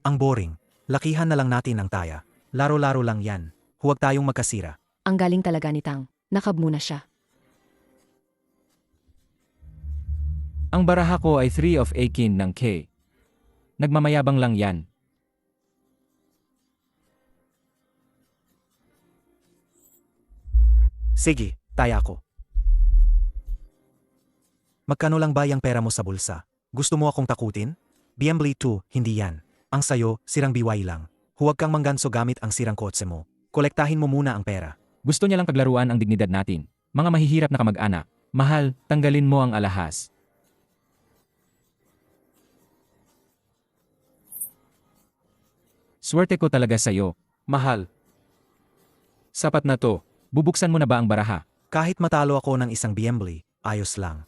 Ang boring. Lakihan na lang natin ang taya. Laro-laro lang yan. Huwag tayong magkasira. Ang galing talaga ni Tang. Nakab muna siya. Ang baraha ko ay 3 of a king ng K. Nagmamayabang lang yan. Sige, taya ko. Magkano lang ba yung pera mo sa bulsa? Gusto mo akong takutin? BMB 2, hindi yan. Ang sayo, sirang biway lang. Huwag kang mangganso gamit ang sirang kotse mo. Kolektahin mo muna ang pera. Gusto niya lang paglaruan ang dignidad natin. Mga mahihirap na kamag-anak. Mahal, tanggalin mo ang alahas. Swerte ko talaga sa'yo. Mahal. Sapat na to. Bubuksan mo na ba ang baraha? Kahit matalo ako ng isang BMB, ayos lang.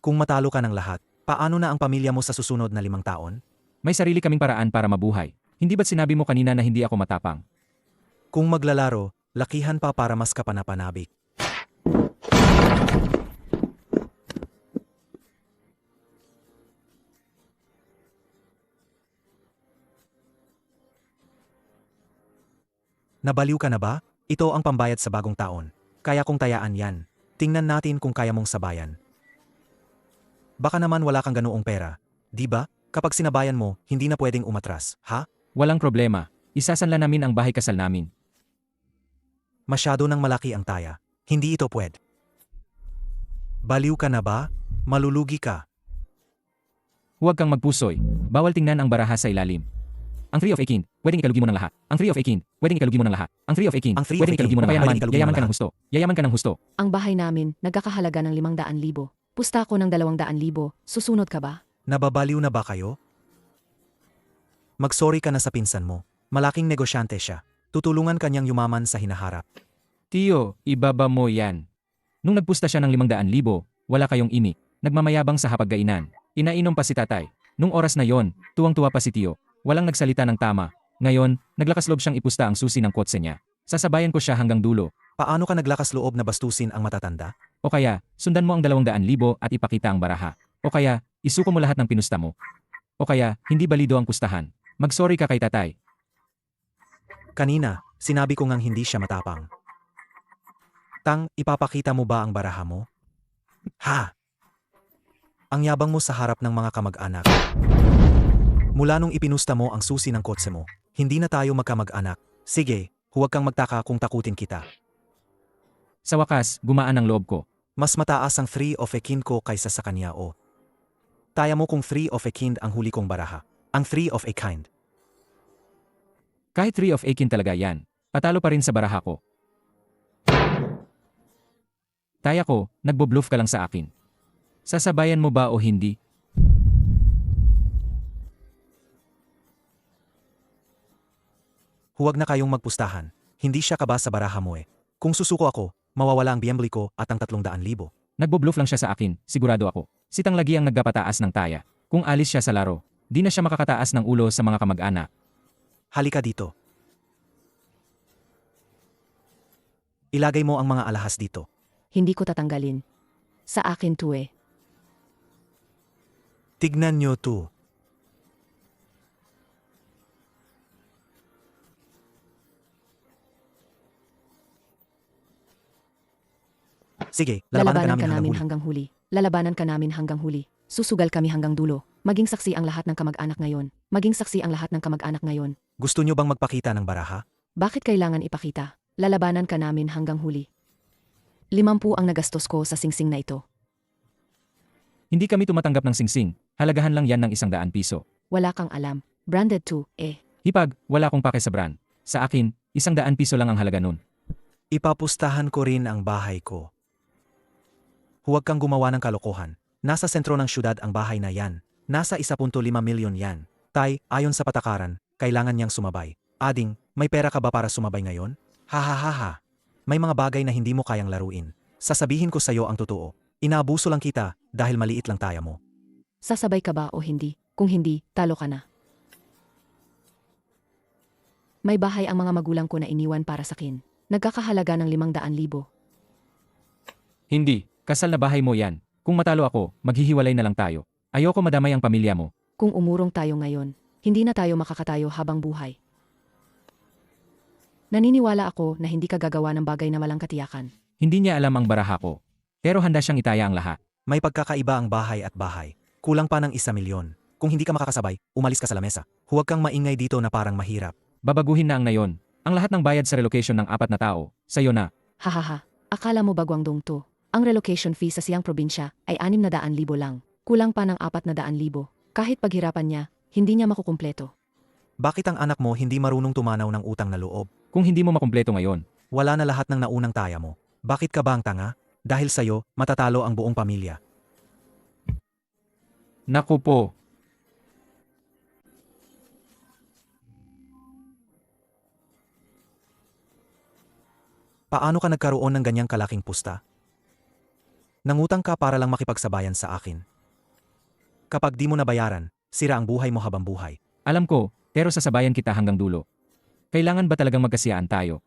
Kung matalo ka ng lahat, paano na ang pamilya mo sa susunod na 5 taon? May sarili kaming paraan para mabuhay. Hindi ba't sinabi mo kanina na hindi ako matapang? Kung maglalaro, lakihan pa para mas kapanapanabik. Nabaliw ka na ba? Ito ang pambayad sa bagong taon. Kaya kong tayaan yan. Tingnan natin kung kaya mong sabayan. Baka naman wala kang ganoong pera. Di ba? Kapag sinabayan mo, hindi na pwedeng umatras, ha? Walang problema. Isasanla namin ang bahay kasal namin. Masyado nang malaki ang taya. Hindi ito pwede. Baliw ka na ba? Malulugi ka. Huwag kang magpusoy. Bawal tingnan ang baraha sa ilalim. Ang 3 of a king, pwedeng ikalugi mo ng lahat. Ang 3 of a king, pwedeng ikalugi mo ng lahat. Ang 3 of a king, Ang 3 of pwedeng a king, ikalugi mo ng pwedeng lahat. ikalugi mo Yayaman ng ka ng lahat. husto. Yayaman ka ng husto. Ang bahay namin, nagkakahalaga ng 500,000. Pusta ko ng 200,000. Susunod ka ba? Nababaliw na ba kayo? Magsorry ka na sa pinsan mo. Malaking negosyante siya. Tutulungan kanyang yumaman sa hinaharap. Tiyo, ibaba mo yan. Nung nagpusta siya ng 500,000, wala kayong imik. Nagmamayabang sa hapag-gainan. Inainom pa si tatay. Nung oras na yon, tuwang-tuwa pa si Tiyo. Walang nagsalita ng tama. Ngayon, naglakas loob siyang ipusta ang susi ng kotse niya. Sasabayan ko siya hanggang dulo. Paano ka naglakas loob na bastusin ang matatanda? O kaya, sundan mo ang 200,000 at ipakita ang baraha. O kaya, isuko mo lahat ng pinusta mo. O kaya, hindi balido ang pustahan. Magsorry ka kay tatay. Kanina, sinabi ko ngang hindi siya matapang. Tang, ipapakita mo ba ang baraha mo? Ha? Ang yabang mo sa harap ng mga kamag-anak. Mula nung ipinusta mo ang susi ng kotse mo, hindi na tayo magkamag-anak. Sige, huwag kang magtaka kung takutin kita. Sa wakas, gumaan ang loob ko. Mas mataas ang 3 of a kind ko kaysa sa kanya o. Taya mo kung 3 of a kind ang huli kong baraha. Ang 3 of a kind. Kahit 3 of a kin talaga yan, patalo pa rin sa baraha ko. Taya ko, nagbo-bluff ka lang sa akin. Sasabayan mo ba o hindi? Huwag na kayong magpustahan. Hindi siya kaba sa baraha mo eh. Kung susuko ako, mawawala ang BMB ko at ang 300,000. Nagbo-bluff lang siya sa akin, sigurado ako. Si Tang lagi ang nagpapataas ng taya. Kung alis siya sa laro, di na siya makakataas ng ulo sa mga kamag-anak. Halika dito. Ilagay mo ang mga alahas dito. Hindi ko tatanggalin. Sa akin to eh. Tignan nyo to. Sige, Lalabanan ka namin hanggang huli. Lalabanan ka namin hanggang huli. Susugal kami hanggang dulo. Maging saksi ang lahat ng kamag-anak ngayon. Maging saksi ang lahat ng kamag-anak ngayon. Gusto nyo bang magpakita ng baraha? Bakit kailangan ipakita? Lalabanan ka namin hanggang huli. 50 ang nagastos ko sa singsing na ito. Hindi kami tumatanggap ng singsing, halagahan lang yan ng 100 piso. Wala kang alam. Branded to, eh. Hipag, wala akong pake sa brand. Sa akin, 100 piso lang ang halaga nun. Ipapustahan ko rin ang bahay ko. Huwag kang gumawa ng kalokohan. Nasa sentro ng syudad ang bahay na yan. Nasa 1.5 milyon yan. Tay, ayon sa patakaran, kailangan niyang sumabay. Ading, may pera ka ba para sumabay ngayon? Ha ha ha ha. May mga bagay na hindi mo kayang laruin. Sasabihin ko sa'yo ang totoo. Inaabuso lang kita dahil maliit lang taya mo. Sasabay ka ba o hindi? Kung hindi, talo ka na. May bahay ang mga magulang ko na iniwan para sa akin. Nagkakahalaga ng 500,000. Hindi, kasal na bahay mo yan. Kung matalo ako, maghihiwalay na lang tayo. Ayoko madamay ang pamilya mo. Kung umurong tayo ngayon, hindi na tayo makakatayo habang buhay. Naniniwala ako na hindi ka gagawa ng bagay na walang katiyakan. Hindi niya alam ang baraha ko. Pero handa siyang itaya ang lahat. May pagkakaiba ang bahay at bahay. Kulang pa ng 1,000,000. Kung hindi ka makakasabay, umalis ka sa lamesa. Huwag kang maingay dito na parang mahirap. Babaguhin na ang nayon. Ang lahat ng bayad sa relocation ng 4 na tao, sa'yo na. Hahaha, akala mo ba Guangdong to? Ang relocation fee sa siyang probinsya ay 600,000 lang. Kulang pa ng 400,000. Kahit paghirapan niya, hindi niya makukumpleto. Bakit ang anak mo hindi marunong tumanaw ng utang na loob? Kung hindi mo makumpleto ngayon, Wala na lahat ng naunang taya mo. Bakit ka ba ang tanga? Dahil sa'yo, matatalo ang buong pamilya. naku po. Paano ka nagkaroon ng ganyang kalaking pusta? Nangutang ka para lang makipagsabayan sa akin. Kapag di mo nabayaran, sira ang buhay mo habang buhay. Alam ko, pero sasabayan kita hanggang dulo. Kailangan ba talagang magkasiyaan tayo?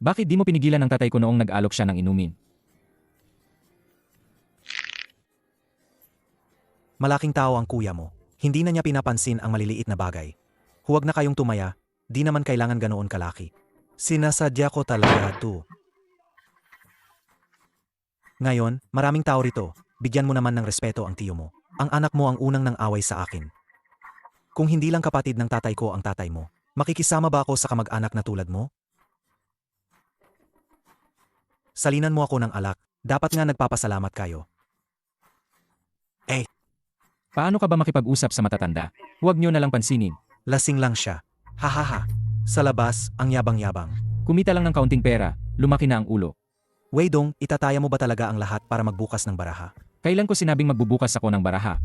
Bakit di mo pinigilan ang tatay ko noong nag-alok siya ng inumin? Malaking tao ang kuya mo. Hindi na niya pinapansin ang maliliit na bagay. Huwag na kayong tumaya, di naman kailangan ganoon kalaki. Sinasadya ko talaga to. Ngayon, maraming tao rito. Bigyan mo naman ng respeto ang tiyo mo. Ang anak mo ang unang nang away sa akin. Kung hindi lang kapatid ng tatay ko ang tatay mo, makikisama ba ako sa kamag-anak na tulad mo? Salinan mo ako ng alak. Dapat nga nagpapasalamat kayo. Paano ka ba makipag-usap sa matatanda? Huwag niyo na lang pansinin. Lasing lang siya. Hahaha. Sa labas, ang yabang-yabang. Kumita lang ng kaunting pera, lumaki na ang ulo. Weidong, itataya mo ba talaga ang lahat para magbukas ng baraha? Kailan ko sinabing magbubukas ako ng baraha?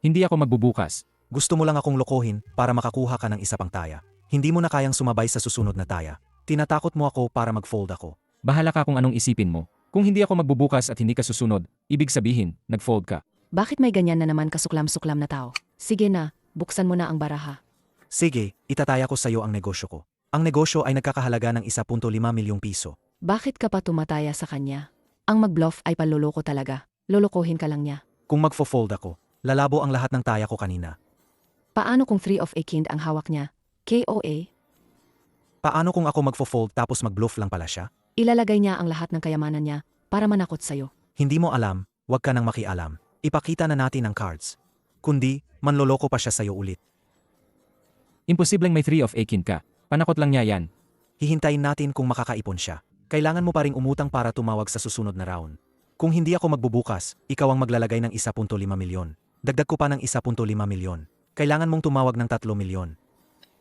Hindi ako magbubukas. Gusto mo lang akong lokohin para makakuha ka ng isa pang taya. Hindi mo na kayang sumabay sa susunod na taya. Tinatakot mo ako para mag-fold ako. Bahala ka kung anong isipin mo. Kung hindi ako magbubukas at hindi ka susunod, ibig sabihin, nag-fold ka. Bakit may ganyan na naman kasuklam-suklam na tao? Sige na, buksan mo na ang baraha. Sige, itataya ko sa iyo ang negosyo ko. Ang negosyo ay nagkakahalaga ng 1.5 milyong piso. Bakit ka pa tumataya sa kanya? Ang mag-bluff ay panloloko talaga. Lolokohin ka lang niya. Kung magfo-fold ako, lalabo ang lahat ng taya ko kanina. Paano kung 3 of a kind ang hawak niya? KOA? Paano kung ako magfo-fold tapos mag-bluff lang pala siya? Ilalagay niya ang lahat ng kayamanan niya para manakot sa'yo. Hindi mo alam, wag ka nang makialam. Ipakita na natin ang cards. Kundi, manloloko pa siya sa'yo ulit. Imposibleng may 3 of a kind ka. Panakot lang niya yan. Hihintayin natin kung makakaipon siya. Kailangan mo pa ring umutang para tumawag sa susunod na round. Kung hindi ako magbubukas, ikaw ang maglalagay ng 1.5 milyon. Dagdag ko pa ng 1.5 milyon. Kailangan mong tumawag ng 3 milyon.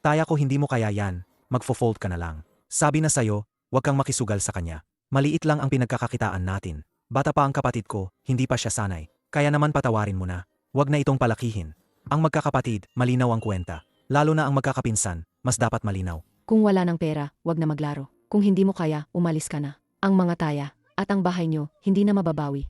Taya ko hindi mo kaya yan, magfo-fold ka na lang. Sabi na sa'yo, huwag kang makisugal sa kanya. Maliit lang ang pinagkakakitaan natin. Bata pa ang kapatid ko, hindi pa siya sanay. Kaya naman patawarin mo na. Huwag na itong palakihin. Ang magkakapatid, malinaw ang kwenta. Lalo na ang magkakapinsan, mas dapat malinaw. Kung wala ng pera, wag na maglaro. Kung hindi mo kaya, umalis ka na. Ang mga taya at ang bahay nyo, hindi na mababawi.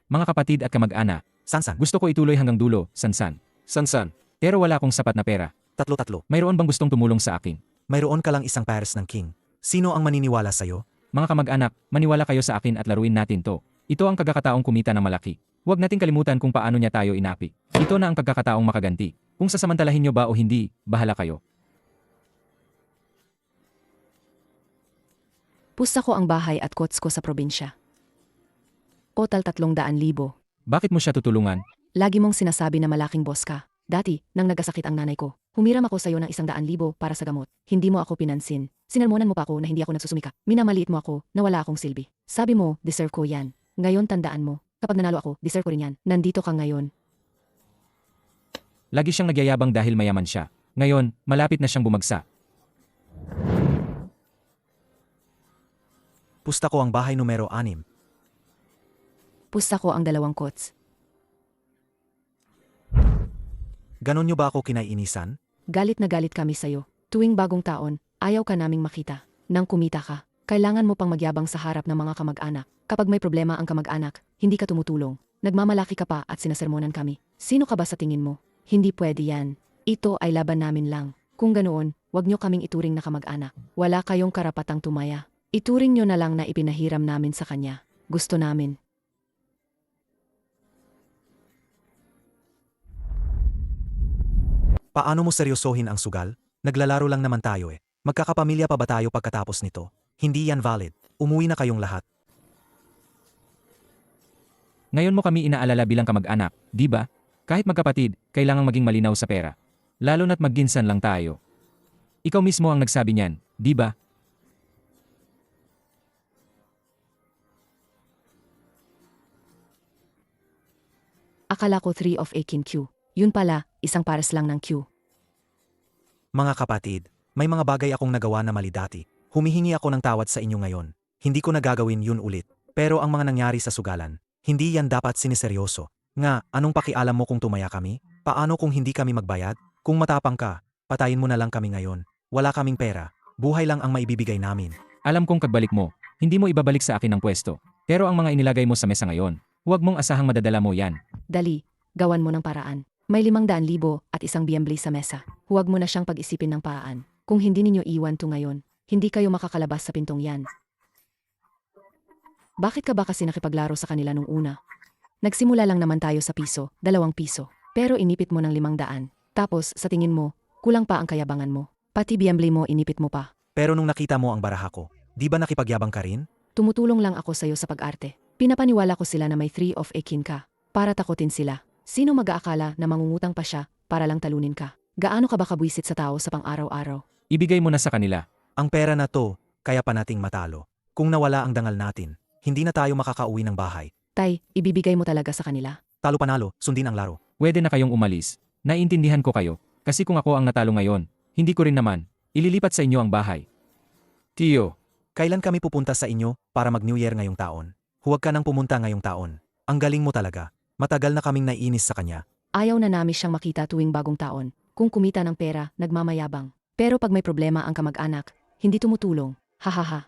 Mga kapatid at kamag-anak, Sansan, gusto ko ituloy hanggang dulo, Sansan. Sansan, Pero wala akong sapat na pera. tatlo-tatlo. Mayroon bang gustong tumulong sa akin? Mayroon ka lang isang pares ng king. Sino ang maniniwala sa'yo? Mga kamag-anak, maniwala kayo sa akin at laruin natin to. Ito ang pagkakataong kumita ng malaki. Huwag nating kalimutan kung paano niya tayo inapi. Ito na ang pagkakataong makaganti. Kung sasamantalahin niyo ba o hindi, bahala kayo. Pusta ko ang bahay at kots ko sa probinsya. Total 300,000. Bakit mo siya tutulungan? Lagi mong sinasabi na malaking boss ka. Dati, nang nagkasakit ang nanay ko, humiram ako sa'yo ng 100,000 para sa gamot. Hindi mo ako pinansin. Sinalmonan mo pa ako na hindi ako nagsusumika. Minamaliit mo ako na wala akong silbi. Sabi mo, deserve ko yan. Ngayon tandaan mo, kapag nanalo ako, deserve ko rin yan. Nandito ka ngayon. Lagi siyang nagyayabang dahil mayaman siya. Ngayon, malapit na siyang bumagsak. Pusta ko ang bahay numero 6. Pusta ko ang 2 kots. Ganon nyo ba ako kinaiinisan? Galit na galit kami sa'yo. Tuwing bagong taon, ayaw ka naming makita. Nang kumita ka, kailangan mo pang magyabang sa harap ng mga kamag-anak. Kapag may problema ang kamag-anak, hindi ka tumutulong. Nagmamalaki ka pa at sinasermonan kami. Sino ka ba sa tingin mo? Hindi pwede yan. Ito ay laban namin lang. Kung ganoon, wag nyo kaming ituring na kamag-anak. Wala kayong karapatang tumaya. Ituring nyo na lang na ipinahiram namin sa kanya. Gusto namin. Paano mo seryosohin ang sugal? Naglalaro lang naman tayo eh. Magkakapamilya pa ba tayo pagkatapos nito? Hindi yan valid. Umuwi na kayong lahat. Ngayon mo kami inaalala bilang kamag-anak, di ba? Kahit magkapatid, kailangang maging malinaw sa pera. Lalo na't magginsan lang tayo. Ikaw mismo ang nagsabi niyan, di ba? Akala ko 3 of a kin Q. Yun pala, isang pares lang ng Q. Mga kapatid, may mga bagay akong nagawa na mali dati. Humihingi ako ng tawad sa inyo ngayon. Hindi ko nagagawin yun ulit. Pero ang mga nangyari sa sugalan, hindi yan dapat siniseryoso. Nga, anong pakialam mo kung tumaya kami? Paano kung hindi kami magbayad? Kung matapang ka, patayin mo na lang kami ngayon. Wala kaming pera. Buhay lang ang maibibigay namin. Alam kong kagbalik mo, hindi mo ibabalik sa akin ang pwesto. Pero ang mga inilagay mo sa mesa ngayon, huwag mong asahang madadala mo yan. Dali, gawan mo ng paraan. May 500,000 at isang biyemble sa mesa. Huwag mo na siyang pag-isipin ng paraan. Kung hindi ninyo iwan to ngayon, hindi kayo makakalabas sa pintong yan. Bakit ka ba kasi nakipaglaro sa kanila nung una? Nagsimula lang naman tayo sa piso, 2 piso. Pero inipit mo ng 500. Tapos, sa tingin mo, kulang pa ang kayabangan mo. Pati biyemble mo inipit mo pa. Pero nung nakita mo ang baraha ko, di ba nakipagyabang ka rin? Tumutulong lang ako sa'yo sa pag-arte. Pinapaniwala ko sila na may 3 of a kin ka. Para takutin sila. Sino mag-aakala na mangungutang pa siya para lang talunin ka? Gaano ka ba kabwisit sa tao sa pang-araw-araw? Ibigay mo na sa kanila. Ang pera na to, kaya pa nating matalo. Kung nawala ang dangal natin, hindi na tayo makakauwi ng bahay. Tay, ibibigay mo talaga sa kanila. Talo panalo, sundin ang laro. Pwede na kayong umalis. Naiintindihan ko kayo. Kasi kung ako ang natalo ngayon, hindi ko rin naman. Ililipat sa inyo ang bahay. Tio, Kailan kami pupunta sa inyo para mag-New Year ngayong taon? Huwag ka nang pumunta ngayong taon. Ang galing mo talaga. Matagal na kaming naiinis sa kanya. Ayaw na namin siyang makita tuwing bagong taon. Kung kumita ng pera, nagmamayabang. Pero pag may problema ang kamag-anak, hindi tumutulong. Hahaha.